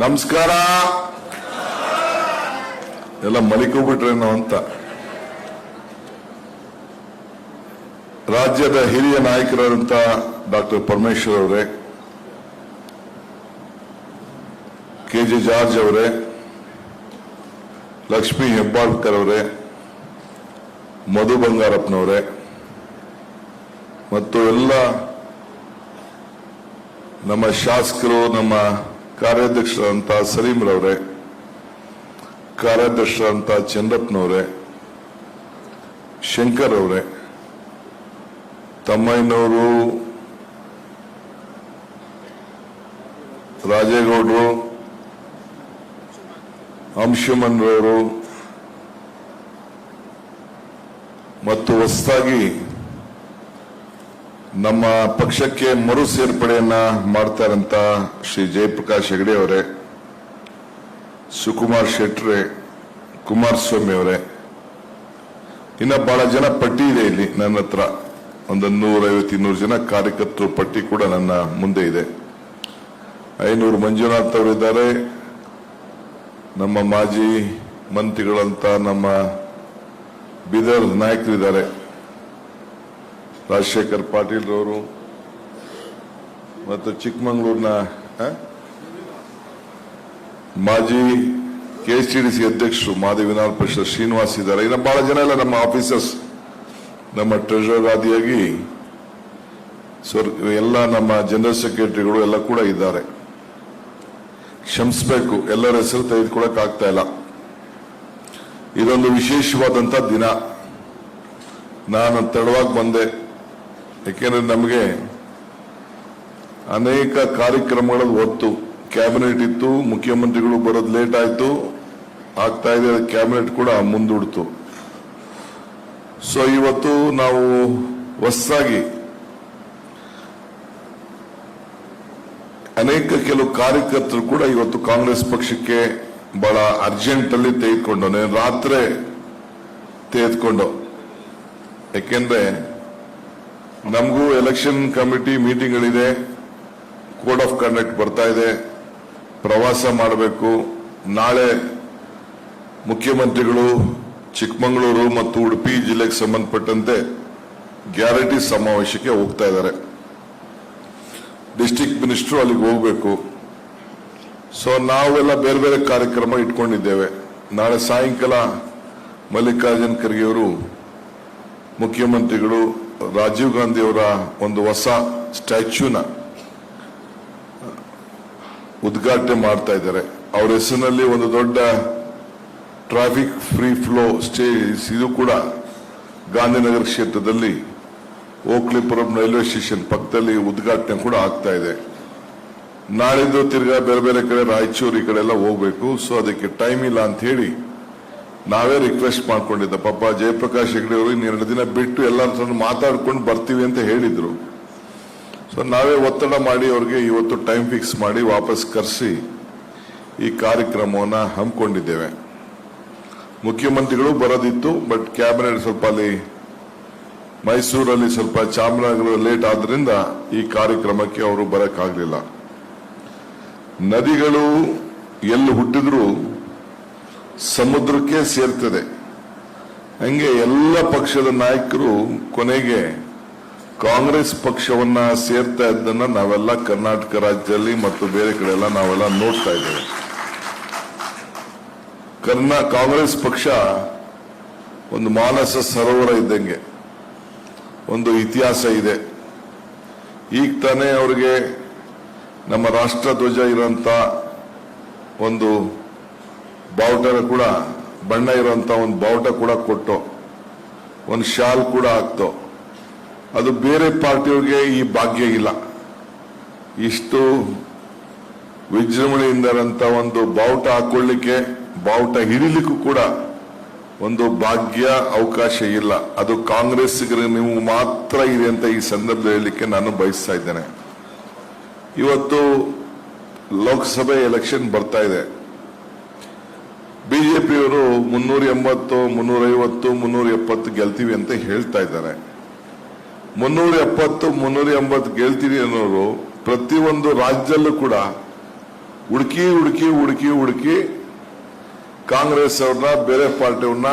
ನಮಸ್ಕಾರ. ಎಲ್ಲ ಮಲಿಕೋಗ್ಬಿಟ್ರೇನೋ ಅಂತ. ರಾಜ್ಯದ ಹಿರಿಯ ನಾಯಕರಾದಂಥ ಡಾಕ್ಟರ್ ಪರಮೇಶ್ವರ್ ಅವರೇ, ಕೆಜೆ ಜಾರ್ಜ್ ಅವರೇ, ಲಕ್ಷ್ಮೀ ಹೆಬ್ಬಾಳ್ಕರ್ ಅವರೇ, ಮಧು ಬಂಗಾರಪ್ಪನವರೇ ಮತ್ತು ಎಲ್ಲ ನಮ್ಮ ಶಾಸಕರು, ನಮ್ಮ ಕಾರ್ಯಾಧ್ಯಕ್ಷರಂತ ಸಲೀಮ್ರವರೇ, ಕಾರ್ಯಾಧ್ಯಕ್ಷರಂತ ಚಂದ್ರಪ್ಪನವರೇ, ಶಂಕರ್ ಅವರೇ, ತಮ್ಮಯ್ಯನವರು, ರಾಜೇಗೌಡರು, ಅಂಶುಮನ್ರವರು ಮತ್ತು ಹೊಸದಾಗಿ ನಮ್ಮ ಪಕ್ಷಕ್ಕೆ ಮರು ಸೇರ್ಪಡೆಯನ್ನ ಮಾಡ್ತಾರಂತ ಶ್ರೀ ಜಯಪ್ರಕಾಶ್ ಹೆಗಡೆ ಅವರೇ, ಸುಕುಮಾರ್ ಶೆಟ್ರೆ, ಕುಮಾರಸ್ವಾಮಿ ಅವರೇ, ಇನ್ನ ಬಹಳ ಜನ ಪಟ್ಟಿ ಇದೆ ಇಲ್ಲಿ ನನ್ನ ಹತ್ರ. ಒಂದು 150-200 ಜನ ಕಾರ್ಯಕರ್ತರು ಪಟ್ಟಿ ಕೂಡ ನನ್ನ ಮುಂದೆ ಇದೆ. 500 ಮಂಜುನಾಥ್ ಅವರಿದ್ದಾರೆ, ನಮ್ಮ ಮಾಜಿ ಮಂತ್ರಿಗಳಂತ ನಮ್ಮ ಬೀದರ್ ನಾಯಕರಿದ್ದಾರೆ, ರಾಜಶೇಖರ್ ಪಾಟೀಲ್ ರವರು ಮತ್ತು ಚಿಕ್ಕಮಗಳೂರಿನ ಮಾಜಿ ಕೆಎಸ್ಟಿಡಿಸಿ ಅಧ್ಯಕ್ಷರು ಮಾಧವಿ ವಿಧಾನ ಪರಿಷತ್ ಶ್ರೀನಿವಾಸ್ ಇದ್ದಾರೆ. ಇನ್ನು ಬಹಳ ಜನ ಎಲ್ಲ ನಮ್ಮ ಆಫೀಸರ್ಸ್, ನಮ್ಮ ಟ್ರೆಷರರ್ ಆದಿಯಾಗಿ ಎಲ್ಲ ನಮ್ಮ ಜನರಲ್ ಸೆಕ್ರೆಟರಿಗಳು ಎಲ್ಲ ಕೂಡ ಇದ್ದಾರೆ. ಕ್ಷಮಿಸಬೇಕು, ಎಲ್ಲರ ಹೆಸರು ತೆಗೆದುಕೊಳ್ಳಕ್ ಆಗ್ತಾ ಇಲ್ಲ. ಇದೊಂದು ವಿಶೇಷವಾದಂತ ದಿನ. ನಾನು ತಡವಾಗಿ ಬಂದೆ, ಯಾಕೆಂದ್ರೆ ನಮಗೆ ಅನೇಕ ಕಾರ್ಯಕ್ರಮಗಳ ಹೊತ್ತು ಕ್ಯಾಬಿನೆಟ್ ಇತ್ತು, ಮುಖ್ಯಮಂತ್ರಿಗಳು ಬರೋದು ಲೇಟ್ ಆಯ್ತು, ಆಗ್ತಾ ಇದೆ, ಕ್ಯಾಬಿನೆಟ್ ಕೂಡ ಮುಂದೂಡ್ತು. ಸೊ ಇವತ್ತು ನಾವು ಹೊಸದಾಗಿ ಕೆಲವು ಕಾರ್ಯಕರ್ತರು ಕೂಡ ಇವತ್ತು ಕಾಂಗ್ರೆಸ್ ಪಕ್ಷಕ್ಕೆ ಬಹಳ ಅರ್ಜೆಂಟ್ ಅಲ್ಲಿ ತೆಗೆದುಕೊಂಡು, ರಾತ್ರಿ ತೆಗೆದುಕೊಂಡು, ಯಾಕೆಂದ್ರೆ ನಮಗೂ ಎಲೆಕ್ಷನ್ ಕಮಿಟಿ ಮೀಟಿಂಗ್ಗಳಿದೆ, ಕೋಡ್ ಆಫ್ ಕಂಡಕ್ಟ್ ಬರ್ತಾ ಇದೆ, ಪ್ರವಾಸ ಮಾಡಬೇಕು. ನಾಳೆ ಮುಖ್ಯಮಂತ್ರಿಗಳು ಚಿಕ್ಕಮಗಳೂರು ಮತ್ತು ಉಡುಪಿ ಜಿಲ್ಲೆಗೆ ಸಂಬಂಧಪಟ್ಟಂತೆ ಗ್ಯಾರಂಟಿ ಸಮಾವೇಶಕ್ಕೆ ಹೋಗ್ತಾ ಇದ್ದಾರೆ. ಡಿಸ್ಟ್ರಿಕ್ಟ್ ಮಿನಿಸ್ಟರ್ ಅಲ್ಲಿಗೆ ಹೋಗಬೇಕು. ಸೊ ನಾವೆಲ್ಲ ಬೇರೆ ಬೇರೆ ಕಾರ್ಯಕ್ರಮ ಇಟ್ಕೊಂಡಿದ್ದೇವೆ. ನಾಳೆ ಸಾಯಂಕಾಲ ಮಲ್ಲಿಕಾರ್ಜುನ್ ಖರ್ಗೆ ಅವರು, ಮುಖ್ಯಮಂತ್ರಿಗಳು ರಾಜೀವ್ ಗಾಂಧಿ ಅವರ ಒಂದು ಹೊಸ ಸ್ಟ್ಯಾಚ್ಯೂನ ಉದ್ಘಾಟನೆ ಮಾಡ್ತಾ ಇದ್ದಾರೆ. ಅವರ ಹೆಸರಿನಲ್ಲಿ ಒಂದು ದೊಡ್ಡ ಟ್ರಾಫಿಕ್ ಫ್ರೀ ಫ್ಲೋ ಸ್ಟೇಜ್ ಇದು ಕೂಡ ಗಾಂಧಿನಗರ ಕ್ಷೇತ್ರದಲ್ಲಿ ಓಕ್ಲಿಪುರಂ ರೈಲ್ವೆ ಸ್ಟೇಷನ್ ಪಕ್ಕದಲ್ಲಿ ಉದ್ಘಾಟನೆ ಕೂಡ ಆಗ್ತಾ ಇದೆ. ನಾಳಿದ್ದು ತಿರ್ಗಾ ಬೇರೆ ಬೇರೆ ಕಡೆ ರಾಯಚೂರು ಈ ಕಡೆ ಎಲ್ಲ ಹೋಗ್ಬೇಕು. ಸೊ ಅದಕ್ಕೆ ಟೈಮ್ ಇಲ್ಲ ಅಂತ ಹೇಳಿ ನಾವೇ ರಿಕ್ವೆಸ್ಟ್ ಮಾಡ್ಕೊಂಡಿದ್ದ. ಪಾಪ ಜಯಪ್ರಕಾಶ್ ಹೆಗಡೆ ಅವರು 2 ದಿನ ಬಿಟ್ಟು ಎಲ್ಲರ ಮಾತಾಡ್ಕೊಂಡು ಬರ್ತೀವಿ ಅಂತ ಹೇಳಿದ್ರು. ಸೊ ನಾವೇ ಒತ್ತಡ ಮಾಡಿ ಅವ್ರಿಗೆ ಇವತ್ತು ಟೈಮ್ ಫಿಕ್ಸ್ ಮಾಡಿ ವಾಪಸ್ ಕರೆಸಿ ಈ ಕಾರ್ಯಕ್ರಮವನ್ನು ಹಮ್ಮಿಕೊಂಡಿದ್ದೇವೆ. ಮುಖ್ಯಮಂತ್ರಿಗಳು ಬರೋದಿತ್ತು, ಬಟ್ ಕ್ಯಾಬಿನೆಟ್ ಸ್ವಲ್ಪ ಅಲ್ಲಿ ಮೈಸೂರಲ್ಲಿ ಸ್ವಲ್ಪ ಚಾಮರಾಜನಗರ ಲೇಟ್ ಆದ್ರಿಂದ ಈ ಕಾರ್ಯಕ್ರಮಕ್ಕೆ ಅವರು ಬರಕ್ಕಾಗಲಿಲ್ಲ. ನದಿಗಳು ಎಲ್ಲಿ ಹುಟ್ಟಿದ್ರು ಸಮುದ್ರಕ್ಕೆ ಸೇರ್ತದೆ. ಹಂಗೆ ಎಲ್ಲ ಪಕ್ಷದ ನಾಯಕರು ಕೊನೆಗೆ ಕಾಂಗ್ರೆಸ್ ಪಕ್ಷವನ್ನ ಸೇರ್ತಾ ಇದ್ದನ್ನ ನಾವೆಲ್ಲ ಕರ್ನಾಟಕ ರಾಜ್ಯದಲ್ಲಿ ಮತ್ತು ಬೇರೆ ಕಡೆ ಎಲ್ಲ ನಾವೆಲ್ಲ ನೋಡ್ತಾ ಇದ್ದೇವೆ. ಕಾಂಗ್ರೆಸ್ ಪಕ್ಷ ಒಂದು ಮಾನಸ ಸರೋವರ ಇದ್ದಂಗೆ, ಒಂದು ಇತಿಹಾಸ ಇದೆ. ಈಗ ತಾನೇ ಅವರಿಗೆ ನಮ್ಮ ರಾಷ್ಟ್ರ ಧ್ವಜ ಇರೋಂತ ಒಂದು ಬಾವುಟ ಕೂಡ, ಬಣ್ಣ ಇರೋಂತ ಒಂದು ಬಾವುಟ ಕೂಡ ಕೊಟ್ಟು, ಒಂದು ಶಾಲ್ ಕೂಡ ಹಾಕ್ತೋ. ಅದು ಬೇರೆ ಪಾರ್ಟಿಯವ್ರಿಗೆ ಈ ಭಾಗ್ಯ ಇಲ್ಲ. ಇಷ್ಟು ವಿಜೃಂಭಣೆಯಿಂದ ಒಂದು ಬಾವುಟ ಹಾಕೊಳ್ಳಿಕ್ಕೆ, ಬಾವುಟ ಹಿಡಿಲಿಕ್ಕೂ ಕೂಡ ಒಂದು ಭಾಗ್ಯ ಅವಕಾಶ ಇಲ್ಲ. ಅದು ಕಾಂಗ್ರೆಸ್ಸಿಗರಿಗೆ ನೀವು ಮಾತ್ರ ಇದೆ ಅಂತ ಈ ಸಂದರ್ಭದಲ್ಲಿ ಹೇಳಲಿಕ್ಕೆ ನಾನು ಬಯಸ್ತಾ ಇದ್ದೇನೆ. ಇವತ್ತು ಲೋಕಸಭೆ ಎಲೆಕ್ಷನ್ ಬರ್ತಾ ಇದೆ. ಬಿಜೆಪಿಯವರು 380, 350, 370 ಗೆಲ್ತೀವಿ ಅಂತ ಹೇಳ್ತಾ ಇದ್ದಾರೆ. 370, 380 ಗೆಲ್ತೀವಿ ಅನ್ನೋರು ಪ್ರತಿಯೊಂದು ರಾಜ್ಯದಲ್ಲೂ ಕೂಡ ಹುಡುಕಿ ಹುಡುಕಿ ಹುಡುಕಿ ಹುಡುಕಿ ಕಾಂಗ್ರೆಸ್ ಅವ್ರನ್ನ ಬೇರೆ ಪಾರ್ಟಿಯವ್ರನ್ನ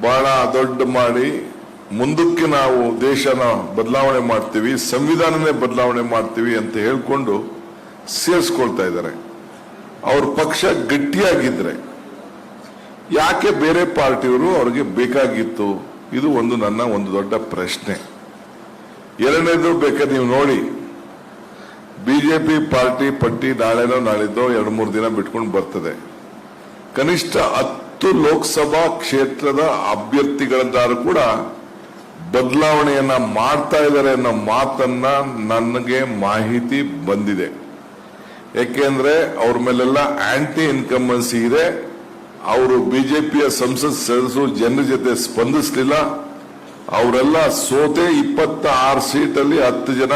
ಬಹಳ ದೊಡ್ಡ ಮಾಡಿ ಮುಂದಕ್ಕೆ ನಾವು ದೇಶನ ಬದಲಾವಣೆ ಮಾಡ್ತೀವಿ, ಸಂವಿಧಾನನೇ ಬದಲಾವಣೆ ಮಾಡ್ತೀವಿ ಅಂತ ಹೇಳ್ಕೊಂಡು ಸೇರಿಸ್ಕೊಳ್ತಾ ಇದ್ದಾರೆ. ಅವ್ರ ಪಕ್ಷ ಗಟ್ಟಿಯಾಗಿದ್ರೆ ಯಾಕೆ ಬೇರೆ ಪಾರ್ಟಿಯವರು ಅವ್ರಿಗೆ ಬೇಕಾಗಿತ್ತು? ಇದು ನನ್ನ ಒಂದು ದೊಡ್ಡ ಪ್ರಶ್ನೆ. ಎರಡನೇದು ಬೇಕಾದ್ರೆ ನೀವು ನೋಡಿ, ಬಿಜೆಪಿ ಪಾರ್ಟಿ ಪಟ್ಟಿ ನಾಳೆನೋ ನಾಳಿದ್ದೋ 2-3 ದಿನ ಬಿಟ್ಕೊಂಡು ಬರ್ತದೆ. ಕನಿಷ್ಠ 10 ಲೋಕಸಭಾ ಕ್ಷೇತ್ರದ ಅಭ್ಯರ್ಥಿಗಳದ್ದಾರು ಕೂಡ ಬದಲಾವಣೆಯನ್ನ ಮಾಡ್ತಾ ಇದ್ದಾರೆ ಅನ್ನೋ ಮಾತನ್ನ ನನಗೆ ಮಾಹಿತಿ ಬಂದಿದೆ. ಯಾಕೆಂದ್ರೆ ಅವ್ರ ಮೇಲೆಲ್ಲ ಆಂಟಿ ಇನ್ಕಂಬನ್ಸಿ ಇದೆ. ಅವರು ಬಿಜೆಪಿಯ ಸಂಸತ್ ಸದಸ್ಯರು ಜನರ ಜೊತೆ ಸ್ಪಂದಿಸಲಿಲ್ಲ. ಅವರೆಲ್ಲ ಸೋತೆ 26 ಸೀಟಲ್ಲಿ 10 ಜನ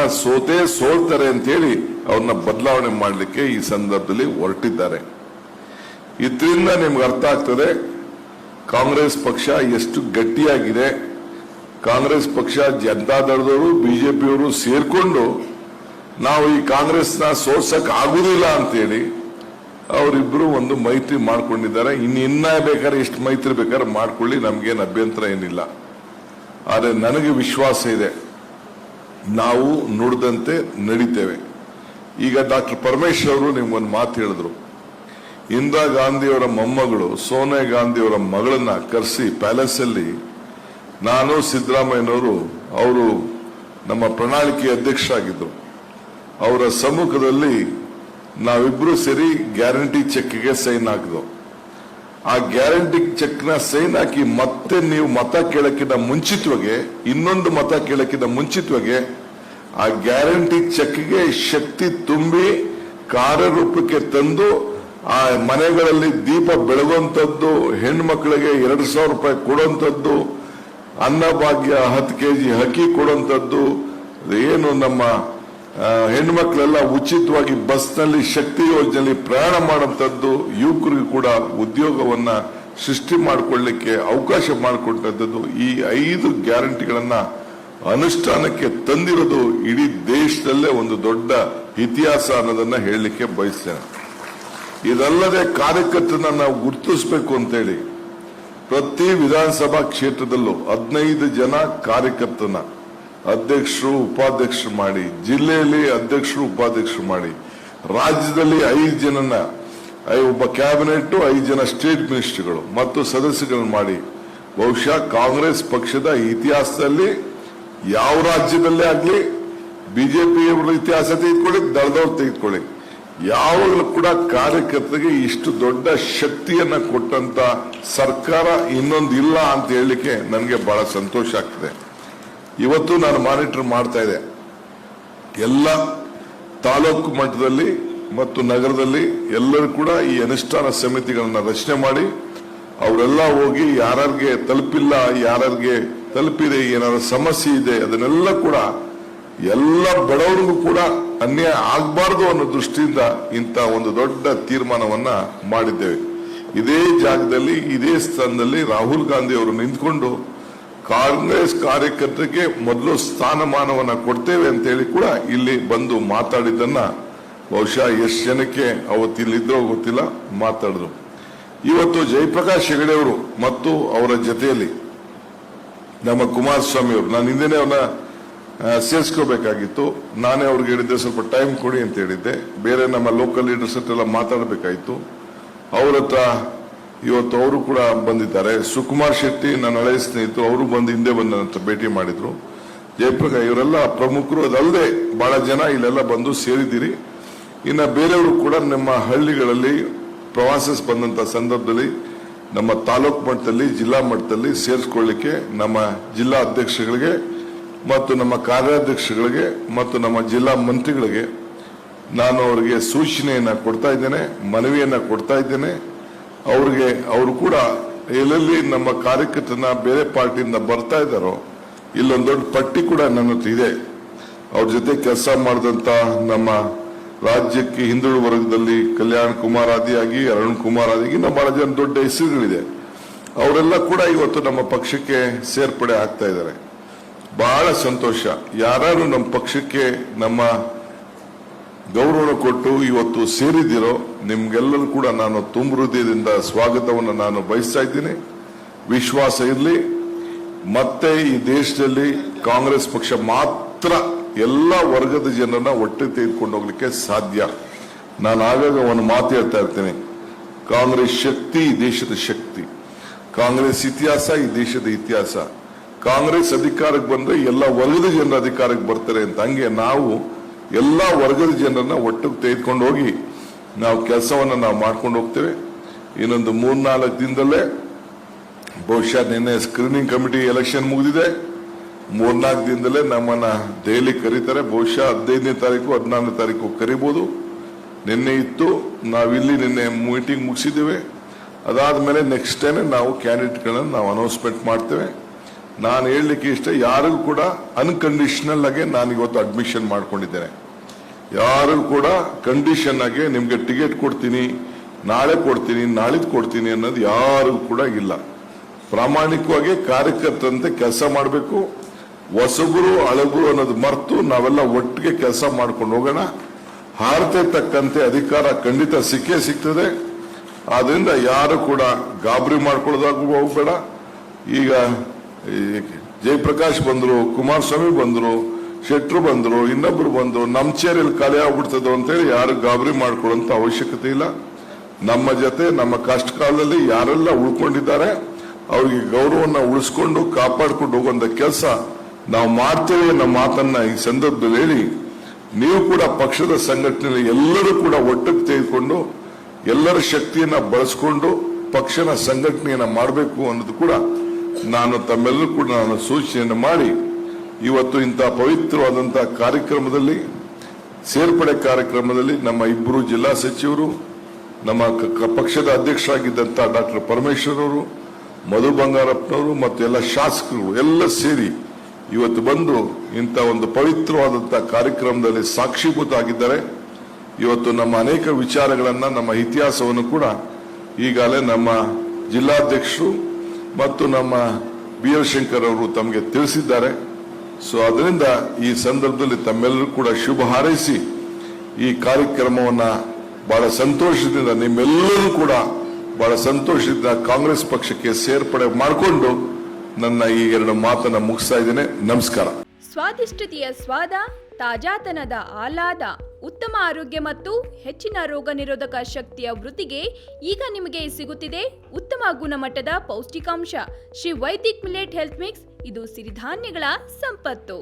ಸೋಲ್ತಾರೆ ಅಂತ ಹೇಳಿ ಅವ್ರನ್ನ ಬದಲಾವಣೆ ಮಾಡಲಿಕ್ಕೆ ಈ ಸಂದರ್ಭದಲ್ಲಿ ಹೊರಟಿದ್ದಾರೆ. ಇದರಿಂದ ನಿಮ್ಗೆ ಅರ್ಥ ಆಗ್ತದೆ ಕಾಂಗ್ರೆಸ್ ಪಕ್ಷ ಎಷ್ಟು ಗಟ್ಟಿಯಾಗಿದೆ. ಕಾಂಗ್ರೆಸ್ ಪಕ್ಷ, ಜನತಾದಳದವರು, ಬಿಜೆಪಿಯವರು ಸೇರ್ಕೊಂಡು ನಾವು ಈ ಕಾಂಗ್ರೆಸ್ನ ಸೋಲ್ಸಕ್ ಆಗುದಿಲ್ಲ ಅಂತೇಳಿ ಅವರಿಬ್ರು ಒಂದು ಮೈತ್ರಿ ಮಾಡ್ಕೊಂಡಿದ್ದಾರೆ. ಇನ್ನ ಬೇಕಾದ್ರೆ ಎಷ್ಟು ಮೈತ್ರಿ ಬೇಕಾದ್ರೆ ಮಾಡ್ಕೊಳ್ಳಿ, ನಮ್ಗೇನು ಅಭ್ಯಂತರ ಏನಿಲ್ಲ. ಆದರೆ ನನಗೆ ವಿಶ್ವಾಸ ಇದೆ, ನಾವು ನುಡಿದಂತೆ ನಡೀತೇವೆ. ಈಗ ಡಾಕ್ಟರ್ ಪರಮೇಶ್ವರ್ ಅವರು ನಿಮ್ಗೊಂದು ಮಾತು ಹೇಳಿದ್ರು. ಇಂದಿರಾ ಗಾಂಧಿಯವರ ಮೊಮ್ಮಗಳು ಸೋನಿಯಾ ಗಾಂಧಿಯವರ ಮಗಳನ್ನ ಕರೆಸಿ ಪ್ಯಾಲೇಸ್ ಅಲ್ಲಿ ನಾನು ಸಿದ್ದರಾಮಯ್ಯನವರು, ಅವರು ನಮ್ಮ ಪ್ರಣಾಳಿಕೆ ಅಧ್ಯಕ್ಷರಾಗಿದ್ದರು, ಅವರ ಸಮ್ಮುಖದಲ್ಲಿ ನಾವಿಬ್ರು ಸೇರಿ ಗ್ಯಾರಂಟಿ ಚೆಕ್ಗೆ ಸೈನ್ ಹಾಕಿದ್ವು. ಆ ಗ್ಯಾರಂಟಿ ಚೆಕ್ನ ಸೈನ್ ಹಾಕಿ ಮತ್ತೆ ನೀವು ಮತ ಕೇಳಕ್ಕಿಂತ ಮುಂಚಿತವಾಗಿ, ಇನ್ನೊಂದು ಮತ ಕೇಳಕ್ಕಿಂತ ಮುಂಚಿತವಾಗಿ ಆ ಗ್ಯಾರಂಟಿ ಚೆಕ್ಗೆ ಶಕ್ತಿ ತುಂಬಿ ಕಾರ್ಯರೂಪಕ್ಕೆ ತಂದು ಆ ಮನೆಗಳಲ್ಲಿ ದೀಪ ಬೆಳಗುವಂಥದ್ದು, ಹೆಣ್ಮಕ್ಳಿಗೆ 2,000 ರೂಪಾಯಿ ಕೊಡುವಂಥದ್ದು, ಅನ್ನಭಾಗ್ಯ 10 kg ಅಕ್ಕಿ ಕೊಡುವಂಥದ್ದು, ಏನು ನಮ್ಮ ಹೆಣ್ಮಕ್ಳೆಲ್ಲ ಉಚಿತವಾಗಿ ಬಸ್ನಲ್ಲಿ ಶಕ್ತಿ ಯೋಜನೆಯಲ್ಲಿ ಪ್ರಯಾಣ ಮಾಡುವಂಥದ್ದು, ಯುವಕರಿಗೂ ಕೂಡ ಉದ್ಯೋಗವನ್ನ ಸೃಷ್ಟಿ ಮಾಡಿಕೊಳ್ಳಲಿಕ್ಕೆ ಅವಕಾಶ ಮಾಡಿಕೊಟ್ಟದ್ದು, ಈ 5 ಗ್ಯಾರಂಟಿಗಳನ್ನ ಅನುಷ್ಠಾನಕ್ಕೆ ತಂದಿರೋದು ಇಡೀ ದೇಶದಲ್ಲೇ ಒಂದು ದೊಡ್ಡ ಇತಿಹಾಸ ಅನ್ನೋದನ್ನ ಹೇಳಲಿಕ್ಕೆ ಬಯಸ್ತೇನೆ. ಇದಲ್ಲದೆ ಕಾರ್ಯಕರ್ತರನ್ನ ನಾವು ಗುರುತಿಸಬೇಕು ಅಂತೇಳಿ ಪ್ರತಿ ವಿಧಾನಸಭಾ ಕ್ಷೇತ್ರದಲ್ಲೂ 15 ಜನ ಕಾರ್ಯಕರ್ತರನ್ನ ಅಧ್ಯಕ್ಷರು ಉಪಾಧ್ಯಕ್ಷರು ಮಾಡಿ, ಜಿಲ್ಲೆಯಲ್ಲಿ ಅಧ್ಯಕ್ಷರು ಉಪಾಧ್ಯಕ್ಷರು ಮಾಡಿ, ರಾಜ್ಯದಲ್ಲಿ 5 ಜನನ, ಒಬ್ಬ ಕ್ಯಾಬಿನೆಟ್, 5 ಜನ ಸ್ಟೇಟ್ ಮಿನಿಸ್ಟರ್ಗಳು ಮತ್ತು ಸದಸ್ಯಗಳನ್ನು ಮಾಡಿ, ಬಹುಶಃ ಕಾಂಗ್ರೆಸ್ ಪಕ್ಷದ ಇತಿಹಾಸದಲ್ಲಿ ಯಾವ ರಾಜ್ಯದಲ್ಲೇ ಆಗ್ಲಿ, ಬಿಜೆಪಿ ಇತಿಹಾಸ ತೆಗೆದುಕೊಳ್ಳಿ, ದಳದವ್ರು ತೆಗೆದುಕೊಳ್ಳಿ, ಯಾವಾಗಲೂ ಕೂಡ ಕಾರ್ಯಕರ್ತರಿಗೆ ಇಷ್ಟು ದೊಡ್ಡ ಶಕ್ತಿಯನ್ನ ಕೊಟ್ಟಂತ ಸರ್ಕಾರ ಇನ್ನೊಂದು ಇಲ್ಲ ಅಂತ ಹೇಳಲಿಕ್ಕೆ ನನಗೆ ಬಹಳ ಸಂತೋಷ ಆಗ್ತದೆ. ಇವತ್ತು ನಾನು ಮಾನಿಟರ್ ಮಾಡ್ತಾ ಇದ್ದೆ, ಎಲ್ಲ ತಾಲೂಕು ಮಟ್ಟದಲ್ಲಿ ಮತ್ತು ನಗರದಲ್ಲಿ ಎಲ್ಲರೂ ಕೂಡ ಈ ಅನುಷ್ಠಾನ ಸಮಿತಿಗಳನ್ನ ರಚನೆ ಮಾಡಿ ಅವರೆಲ್ಲ ಹೋಗಿ ಯಾರ್ಯಾರಿಗೆ ತಲುಪಿಲ್ಲ, ಯಾರ್ಯಾರಿಗೆ ತಲುಪಿದೆ, ಏನಾದ್ರು ಸಮಸ್ಯೆ ಇದೆ ಅದನ್ನೆಲ್ಲ ಕೂಡ ಎಲ್ಲ ಬಡವರಿಗೂ ಕೂಡ ಅನ್ಯಾಯ ಆಗಬಾರದು ಅನ್ನೋ ದೃಷ್ಟಿಯಿಂದ ಇಂಥ ಒಂದು ದೊಡ್ಡ ತೀರ್ಮಾನವನ್ನ ಮಾಡಿದ್ದೇವೆ. ಇದೇ ಜಾಗದಲ್ಲಿ, ಇದೇ ಸ್ಥಾನದಲ್ಲಿ ರಾಹುಲ್ ಗಾಂಧಿ ಅವರು ನಿಂತ್ಕೊಂಡು ಕಾಂಗ್ರೆಸ್ ಕಾರ್ಯಕರ್ತರಿಗೆ ಮೊದಲು ಸ್ಥಾನಮಾನವನ್ನ ಕೊಡ್ತೇವೆ ಅಂತ ಹೇಳಿ ಕೂಡ ಇಲ್ಲಿ ಬಂದು ಮಾತಾಡಿದ್ದನ್ನ ಬಹುಶಃ ಎಷ್ಟು ಜನಕ್ಕೆ ಅವತ್ತಿಲ್ಲಿದ್ರೋ ಗೊತ್ತಿಲ್ಲ, ಮಾತಾಡಿದ್ರು. ಇವತ್ತು ಜಯಪ್ರಕಾಶ್ ಹೆಗಡೆ ಅವರು ಮತ್ತು ಅವರ ಜೊತೆಯಲ್ಲಿ ನಮ್ಮ ಕುಮಾರಸ್ವಾಮಿ ಅವರು, ನಾನು ಹಿಂದೆನೆ ಅವ್ರನ್ನ ಸೇರಿಸ್ಕೋಬೇಕಾಗಿತ್ತು, ನಾನೇ ಅವ್ರಿಗೆ ಹೇಳಿದ್ದೆ ಸ್ವಲ್ಪ ಟೈಮ್ ಕೊಡಿ ಅಂತ ಹೇಳಿದ್ದೆ. ಬೇರೆ ನಮ್ಮ ಲೋಕಲ್ ಲೀಡರ್ಸ್ ಹತ್ರ ಮಾತಾಡಬೇಕಾಯ್ತು. ಅವ್ರ ಹತ್ರ ಇವತ್ತು ಅವರು ಕೂಡ ಬಂದಿದ್ದಾರೆ. ಸುಕುಮಾರ್ ಶೆಟ್ಟಿ ನನ್ನ ಹಳೆಯ ಸ್ನೇಹಿತರು, ಅವರು ಬಂದು ಹಿಂದೆ ಬಂದು ನನ್ನ ಹತ್ರ ಭೇಟಿ ಮಾಡಿದ್ರು. ಜಯಪ್ರಕಾಶ್ ಇವರೆಲ್ಲ ಪ್ರಮುಖರು, ಅದಲ್ಲದೆ ಬಹಳ ಜನ ಇಲ್ಲೆಲ್ಲ ಬಂದು ಸೇರಿದ್ದೀರಿ. ಇನ್ನು ಬೇರೆಯವರು ಕೂಡ ನಮ್ಮ ಹಳ್ಳಿಗಳಲ್ಲಿ ಪ್ರವಾಸ ಬಂದಂತ ಸಂದರ್ಭದಲ್ಲಿ ನಮ್ಮ ತಾಲೂಕು ಮಟ್ಟದಲ್ಲಿ, ಜಿಲ್ಲಾ ಮಟ್ಟದಲ್ಲಿ ಸೇರಿಸ್ಕೊಳ್ಳಿಕ್ಕೆ ನಮ್ಮ ಜಿಲ್ಲಾ ಅಧ್ಯಕ್ಷಗಳಿಗೆ ಮತ್ತು ನಮ್ಮ ಕಾರ್ಯಾಧ್ಯಕ್ಷಗಳಿಗೆ ಮತ್ತು ನಮ್ಮ ಜಿಲ್ಲಾ ಮಂತ್ರಿಗಳಿಗೆ ನಾನು ಅವರಿಗೆ ಸೂಚನೆಯನ್ನ ಕೊಡ್ತಾ ಇದ್ದೇನೆ, ಮನವಿಯನ್ನ ಕೊಡ್ತಾ ಇದ್ದೇನೆ. ಅವರು ಕೂಡ ಎಲ್ಲೆಲ್ಲಿ ನಮ್ಮ ಕಾರ್ಯಕರ್ತರನ್ನ ಬೇರೆ ಪಾರ್ಟಿಯಿಂದ ಬರ್ತಾ ಇದ್ದಾರೋ ಇಲ್ಲೊಂದು ದೊಡ್ಡ ಪಟ್ಟಿ ಕೂಡ ನನ್ನ ಹತ್ರ ಇದೆ. ಅವ್ರ ಜೊತೆ ಕೆಲಸ ಮಾಡಿದಂತ ನಮ್ಮ ರಾಜ್ಯಕ್ಕೆ ಹಿಂದುಳಿದ ವರ್ಗದಲ್ಲಿ ಕಲ್ಯಾಣ್ ಕುಮಾರ್ ಆದಿಯಾಗಿ, ಅರುಣ್ ಕುಮಾರ್ ಆದಿಯಾಗಿ ನಮ್ಮ ಬಹಳ ಜನ ದೊಡ್ಡ ಹೆಸರುಗಳಿದೆ. ಅವರೆಲ್ಲ ಕೂಡ ಇವತ್ತು ನಮ್ಮ ಪಕ್ಷಕ್ಕೆ ಸೇರ್ಪಡೆ ಆಗ್ತಾ ಇದ್ದಾರೆ. ಬಹಳ ಸಂತೋಷ. ಯಾರು ನಮ್ಮ ಪಕ್ಷಕ್ಕೆ ನಮ್ಮ ಗೌರವ ಕೊಟ್ಟು ಇವತ್ತು ಸೇರಿದಿರೋ ನಿಮ್ಗೆಲ್ಲರೂ ಕೂಡ ನಾನು ತುಂಬ ಹೃದಯದಿಂದ ಸ್ವಾಗತವನ್ನು ನಾನು ಬಯಸ್ತಾ ಇದ್ದೀನಿ. ವಿಶ್ವಾಸ ಇರಲಿ, ಮತ್ತೆ ಈ ದೇಶದಲ್ಲಿ ಕಾಂಗ್ರೆಸ್ ಪಕ್ಷ ಮಾತ್ರ ಎಲ್ಲ ವರ್ಗದ ಜನರನ್ನ ಒಟ್ಟಿಗೆ ತೆಗೆದುಕೊಂಡು ಹೋಗ್ಲಿಕ್ಕೆ ಸಾಧ್ಯ. ನಾನು ಆಗಾಗ ಒಂದು ಮಾತು ಹೇಳ್ತಾ ಇರ್ತೀನಿ, ಕಾಂಗ್ರೆಸ್ ಶಕ್ತಿ ಈ ದೇಶದ ಶಕ್ತಿ, ಕಾಂಗ್ರೆಸ್ ಇತಿಹಾಸ ಈ ದೇಶದ ಇತಿಹಾಸ. ಕಾಂಗ್ರೆಸ್ ಅಧಿಕಾರಕ್ಕೆ ಬಂದ್ರೆ ಎಲ್ಲ ವರ್ಗದ ಜನರ ಅಧಿಕಾರಕ್ಕೆ ಬರ್ತಾರೆ ಅಂತ. ಹಂಗೆ ನಾವು ಎಲ್ಲ ವರ್ಗದ ಜನರನ್ನ ಒಟ್ಟಿಗೆ ತೆಗೆದುಕೊಂಡು ಹೋಗಿ ನಾವು ಕೆಲಸವನ್ನ ನಾವು ಮಾಡ್ಕೊಂಡು ಹೋಗ್ತೇವೆ. ಇನ್ನೊಂದು 3-4 ದಿನದಲ್ಲೇ ಬಹುಶಃ ನಿನ್ನೆ ಸ್ಕ್ರೀನಿಂಗ್ ಕಮಿಟಿ ಎಲೆಕ್ಷನ್ ಮುಗಿದಿದೆ. 3-4 ದಿನದಲ್ಲೇ ನಮ್ಮನ್ನ ದೆಹಲಿ ಕರೀತಾರೆ. ಬಹುಶಃ 15ನೇ ತಾರೀಕು 14ನೇ ತಾರೀಕು ಕರಿಬಹುದು. ನಿನ್ನೆ ಇತ್ತು, ನಾವಿಲ್ಲಿ ನಿನ್ನೆ ಮೀಟಿಂಗ್ ಮುಗಿಸಿದ್ದೇವೆ. ಅದಾದ್ಮೇಲೆ ನೆಕ್ಸ್ಟ್ ಟೈಮ್ ನಾವು ಕ್ಯಾಂಡಿಡೇಟ್ಗಳನ್ನ ನಾವು ಅನೌನ್ಸ್ಮೆಂಟ್ ಮಾಡ್ತೇವೆ. ನಾನು ಹೇಳಲಿಕ್ಕೆ ಇಷ್ಟ, ಯಾರಿಗೂ ಕೂಡ ಅನ್ಕಂಡೀಷನಲ್ ಆಗಿ ನಾನು ಇವತ್ತು ಅಡ್ಮಿಷನ್ ಮಾಡ್ಕೊಂಡಿದ್ದೇನೆ. ಯಾರು ಕೂಡ ಕಂಡೀಷನ್ ಆಗಿ ನಿಮ್ಗೆ ಟಿಕೆಟ್ ಕೊಡ್ತೀನಿ, ನಾಳೆ ಕೊಡ್ತೀನಿ, ನಾಳಿದ್ದು ಕೊಡ್ತೀನಿ ಅನ್ನೋದು ಯಾರು ಕೂಡ ಇಲ್ಲ. ಪ್ರಾಮಾಣಿಕವಾಗಿ ಕಾರ್ಯಕರ್ತರಂತೆ ಕೆಲಸ ಮಾಡಬೇಕು. ಹೊಸಬರು ಹಳಬರು ಅನ್ನೋದು ಮರೆತು ನಾವೆಲ್ಲ ಒಟ್ಟಿಗೆ ಕೆಲಸ ಮಾಡ್ಕೊಂಡು ಹೋಗೋಣ. ಹಾರತೆ ತಕ್ಕಂತೆ ಅಧಿಕಾರ ಖಂಡಿತ ಸಿಕ್ಕೇ ಸಿಗ್ತದೆ. ಆದ್ರಿಂದ ಯಾರು ಕೂಡ ಗಾಬರಿ ಮಾಡ್ಕೊಳ್ಳೋದಾಗ ಹೋಗ್ಬೇಡ. ಈಗ ಜಯಪ್ರಕಾಶ್ ಬಂದ್ರು, ಕುಮಾರಸ್ವಾಮಿ ಬಂದ್ರು, ಶೆಟ್ರು ಬಂದ್ರು, ಇನ್ನೊಬ್ರು ಬಂದ್ರು, ನಮ್ಮ ಚೇರಲ್ಲಿ ಖಾಲಿ ಆಗ್ಬಿಡ್ತದೋ ಅಂತೇಳಿ ಯಾರು ಗಾಬರಿ ಮಾಡ್ಕೊಳ್ಳೋಂತ ಅವಶ್ಯಕತೆ ಇಲ್ಲ. ನಮ್ಮ ಜೊತೆ ನಮ್ಮ ಕಷ್ಟ ಕಾಲದಲ್ಲಿ ಯಾರೆಲ್ಲ ಉಳ್ಕೊಂಡಿದ್ದಾರೆ ಅವ್ರಿಗೆ ಗೌರವನ್ನ ಉಳಿಸ್ಕೊಂಡು ಕಾಪಾಡ್ಕೊಂಡು ಹೋಗುವಂತ ಕೆಲಸ ನಾವು ಮಾಡ್ತೇವೆ. ನಮ್ಮ ಮಾತನ್ನ ಈ ಸಂದರ್ಭದಲ್ಲಿ ಹೇಳಿ, ನೀವು ಕೂಡ ಪಕ್ಷದ ಸಂಘಟನೆಯಲ್ಲಿ ಎಲ್ಲರೂ ಕೂಡ ಒಟ್ಟಿಗೆ ತೆಗೆದುಕೊಂಡು ಎಲ್ಲರ ಶಕ್ತಿಯನ್ನ ಬಳಸ್ಕೊಂಡು ಪಕ್ಷನ ಸಂಘಟನೆಯನ್ನ ಮಾಡಬೇಕು ಅನ್ನೋದು ಕೂಡ ನಾನು ತಮ್ಮೆಲ್ಲರೂ ಕೂಡ ನಾನು ಸೂಚನೆಯನ್ನು ಮಾಡಿ, ಇವತ್ತು ಇಂತಹ ಪವಿತ್ರವಾದಂತಹ ಕಾರ್ಯಕ್ರಮದಲ್ಲಿ, ಸೇರ್ಪಡೆ ಕಾರ್ಯಕ್ರಮದಲ್ಲಿ ನಮ್ಮ ಇಬ್ಬರು ಜಿಲ್ಲಾ ಸಚಿವರು, ನಮ್ಮ ಪಕ್ಷದ ಅಧ್ಯಕ್ಷರಾಗಿದ್ದಂತ ಡಾಕ್ಟರ್ ಪರಮೇಶ್ವರ್ ಅವರು, ಮಧು ಬಂಗಾರಪ್ಪನವರು ಮತ್ತು ಎಲ್ಲ ಶಾಸಕರು ಎಲ್ಲ ಸೇರಿ ಇವತ್ತು ಬಂದು ಇಂಥ ಒಂದು ಪವಿತ್ರವಾದಂತಹ ಕಾರ್ಯಕ್ರಮದಲ್ಲಿ ಸಾಕ್ಷೀಭೂತ ಆಗಿದ್ದಾರೆ. ಇವತ್ತು ನಮ್ಮ ಅನೇಕ ವಿಚಾರಗಳನ್ನ, ನಮ್ಮ ಇತಿಹಾಸವನ್ನು ಕೂಡ ಈಗಾಗಲೇ ನಮ್ಮ ಜಿಲ್ಲಾಧ್ಯಕ್ಷರು ಮತ್ತು ನಮ್ಮ ಬಿ.ಎಲ್. ಶಂಕರ್ ಅವರು ತಮಗೆ ತಿಳಿಸಿದ್ದಾರೆ. ಸೊ ಅದರಿಂದ ಈ ಸಂದರ್ಭದಲ್ಲಿ ತಮ್ಮೆಲ್ಲರೂ ಕೂಡ ಶುಭ ಹಾರೈಸಿ ಈ ಕಾರ್ಯಕ್ರಮವನ್ನ ಬಹಳ ಸಂತೋಷದಿಂದ, ನಿಮ್ಮೆಲ್ಲರೂ ಕೂಡ ಬಹಳ ಸಂತೋಷದಿಂದ ಕಾಂಗ್ರೆಸ್ ಪಕ್ಷಕ್ಕೆ ಸೇರ್ಪಡೆ ಮಾಡಿಕೊಂಡು ನನ್ನ ಈ 2 ಮಾತನ್ನ ಮುಗಿಸ್ತಾ ಇದ್ದೇನೆ. ನಮಸ್ಕಾರ. ಸ್ವಾದಿಷ್ಟತೆಯ ಸ್ವಾದ, ತಾಜಾತನದ ಆಹ್ಲಾದ, ಉತ್ತಮ ಆರೋಗ್ಯ ಮತ್ತು ಹೆಚ್ಚಿನ ರೋಗ ನಿರೋಧಕ ಶಕ್ತಿಯ ವೃದ್ಧಿಗೆ ಈಗ ನಿಮಗೆ ಸಿಗುತ್ತಿದೆ ಉತ್ತಮ ಗುಣಮಟ್ಟದ ಪೌಷ್ಟಿಕಾಂಶ. Shri Vaidik millet health mix. ಇದು ಸಿರಿಧಾನ್ಯಗಳ ಸಂಪತ್ತು.